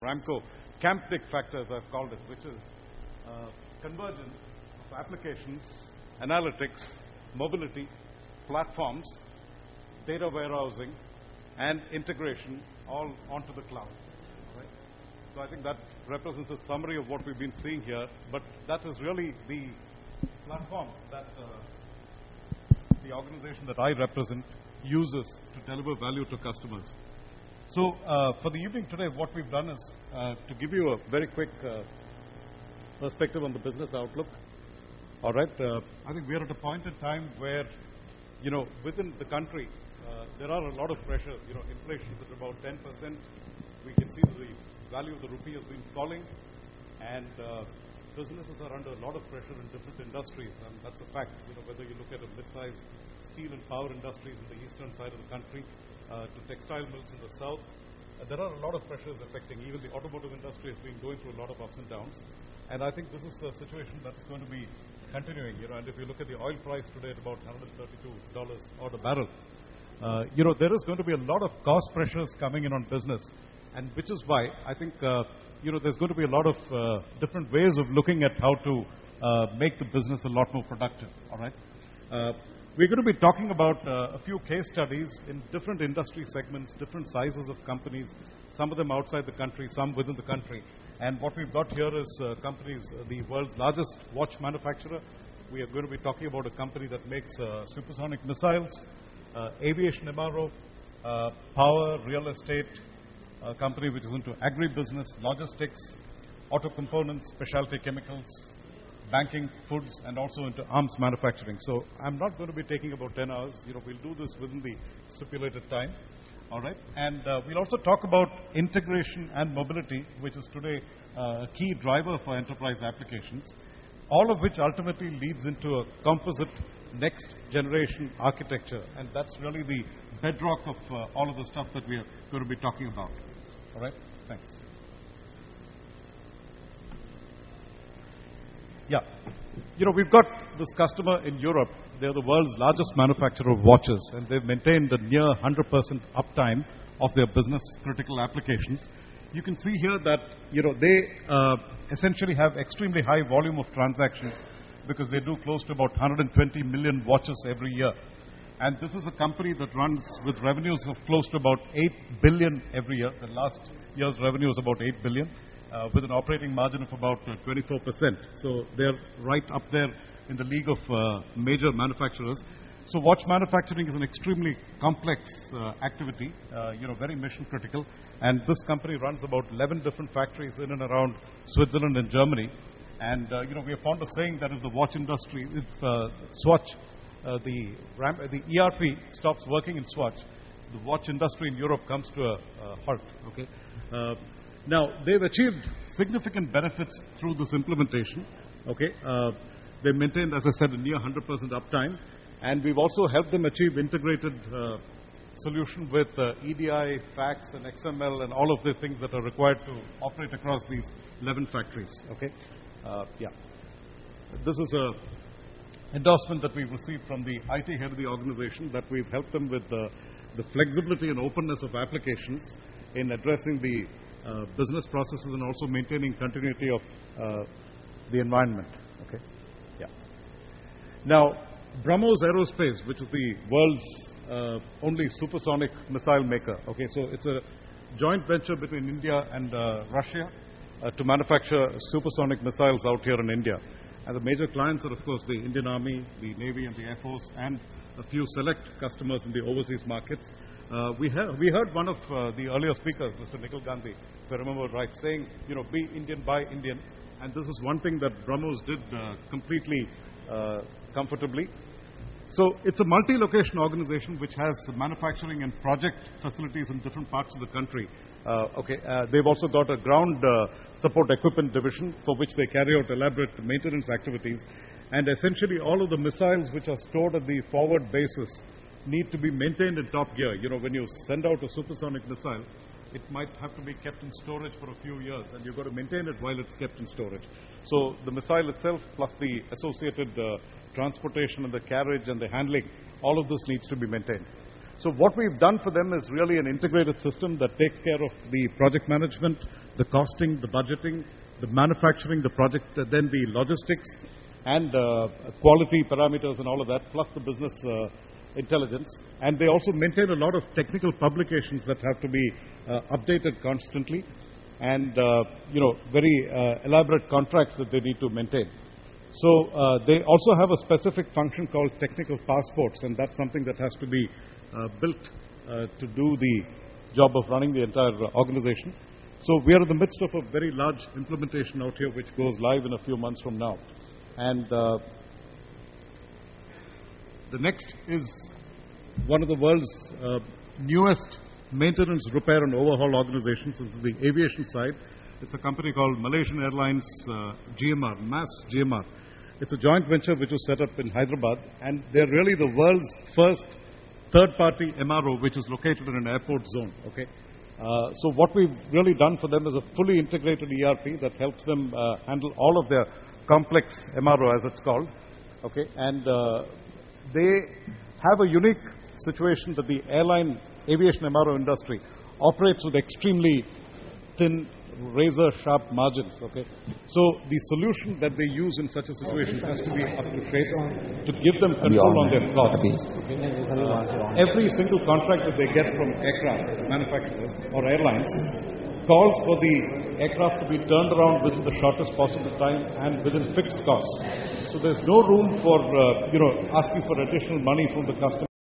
Ramco CampTIC factor, as I've called it, which is convergence of applications, analytics, mobility, platforms, data warehousing, and integration all onto the cloud. Right? So I think that represents a summary of what we've been seeing here, but that is really the platform that the organization that I represent uses to deliver value to customers. So for the evening today, what we've done is to give you a very quick perspective on the business outlook. All right, I think we are at a point in time where, within the country, there are a lot of pressures. Inflation is at about 10%. We can see the value of the rupee has been falling, and businesses are under a lot of pressure in different industries, and that's a fact. Whether you look at a mid-sized steel and power industries in the eastern side of the country, to textile mills in the south, there are a lot of pressures affecting. Even the automotive industry has been going through a lot of ups and downs, and I think this is a situation that's going to be continuing. And if you look at the oil price today at about $132 odd a barrel, there is going to be a lot of cost pressures coming in on business, and which is why I think there's going to be a lot of different ways of looking at how to make the business a lot more productive. All right. We're going to be talking about a few case studies in different industry segments, different sizes of companies, some of them outside the country, some within the country. And what we've got here is companies, the world's largest watch manufacturer. We are going to be talking about a company that makes supersonic missiles, aviation MRO, power, real estate, a company which is into agribusiness, logistics, auto components, specialty chemicals, banking, foods, and also into arms manufacturing. So I'm not going to be taking about 10 hours. We'll do this within the stipulated time. All right. And we'll also talk about integration and mobility, which is today a key driver for enterprise applications, all of which ultimately leads into a composite next generation architecture. And that's really the bedrock of all of the stuff that we are going to be talking about. All right. Thanks. Yeah. We've got this customer in Europe. They're the world's largest manufacturer of watches, and they've maintained a near 100% uptime of their business critical applications. You can see here that, they essentially have extremely high volume of transactions because they do close to about 120 million watches every year. And this is a company that runs with revenues of close to about 8 billion every year. The last year's revenue was about 8 billion. With an operating margin of about 24%. So they're right up there in the league of major manufacturers. So watch manufacturing is an extremely complex activity, very mission critical. And this company runs about 11 different factories in and around Switzerland and Germany. And, we are fond of saying that if the watch industry, if Swatch, the ERP stops working in Swatch, the watch industry in Europe comes to a halt. Okay. Now, they've achieved significant benefits through this implementation. Okay, they've maintained, as I said, a near 100% uptime, and we've also helped them achieve integrated solution with EDI, fax, and XML, and all of the things that are required to operate across these 11 factories. Okay, yeah. This is a endorsement that we've received from the IT head of the organization, that we've helped them with the flexibility and openness of applications in addressing the business processes and also maintaining continuity of the environment. Okay, yeah. Now, BrahMos Aerospace, which is the world's only supersonic missile maker. Okay, so it's a joint venture between India and Russia to manufacture supersonic missiles out here in India. And the major clients are, of course, the Indian Army, the Navy, and the Air Force, and a few select customers in the overseas markets. We heard one of the earlier speakers, Mr. Nikhil Gandhi, if I remember right, saying, be Indian, buy Indian. And this is one thing that BrahMos did completely comfortably. So it's a multi-location organization which has manufacturing and project facilities in different parts of the country. They've also got a ground support equipment division for which they carry out elaborate maintenance activities. And essentially all of the missiles which are stored at the forward bases need to be maintained in top gear. When you send out a supersonic missile, it might have to be kept in storage for a few years, and you've got to maintain it while it's kept in storage. So the missile itself, plus the associated transportation and the carriage and the handling, all of this needs to be maintained. So what we've done for them is really an integrated system that takes care of the project management, the costing, the budgeting, the manufacturing, the project, then the logistics, and quality parameters and all of that, plus the business intelligence. And they also maintain a lot of technical publications that have to be updated constantly, and very elaborate contracts that they need to maintain. So they also have a specific function called technical passports, and that's something that has to be built to do the job of running the entire organization. So we are in the midst of a very large implementation out here, which goes live in a few months from now. And the next is one of the world's newest maintenance, repair and overhaul organizations. It's the aviation side. It's a company called Malaysian Airlines GMR, MAS GMR. It's a joint venture which was set up in Hyderabad, and they're really the world's first third-party MRO which is located in an airport zone. Okay, so what we've really done for them is a fully integrated ERP that helps them handle all of their complex MRO, as it's called. Okay, and they have a unique situation that the aviation MRO industry operates with extremely thin, razor-sharp margins. Okay, so the solution that they use in such a situation has to be up to shape to give them control on their costs. Okay? Every single contract that they get from aircraft manufacturers or airlines calls for the aircraft to be turned around within the shortest possible time and within fixed costs. So there's no room for asking for additional money from the customer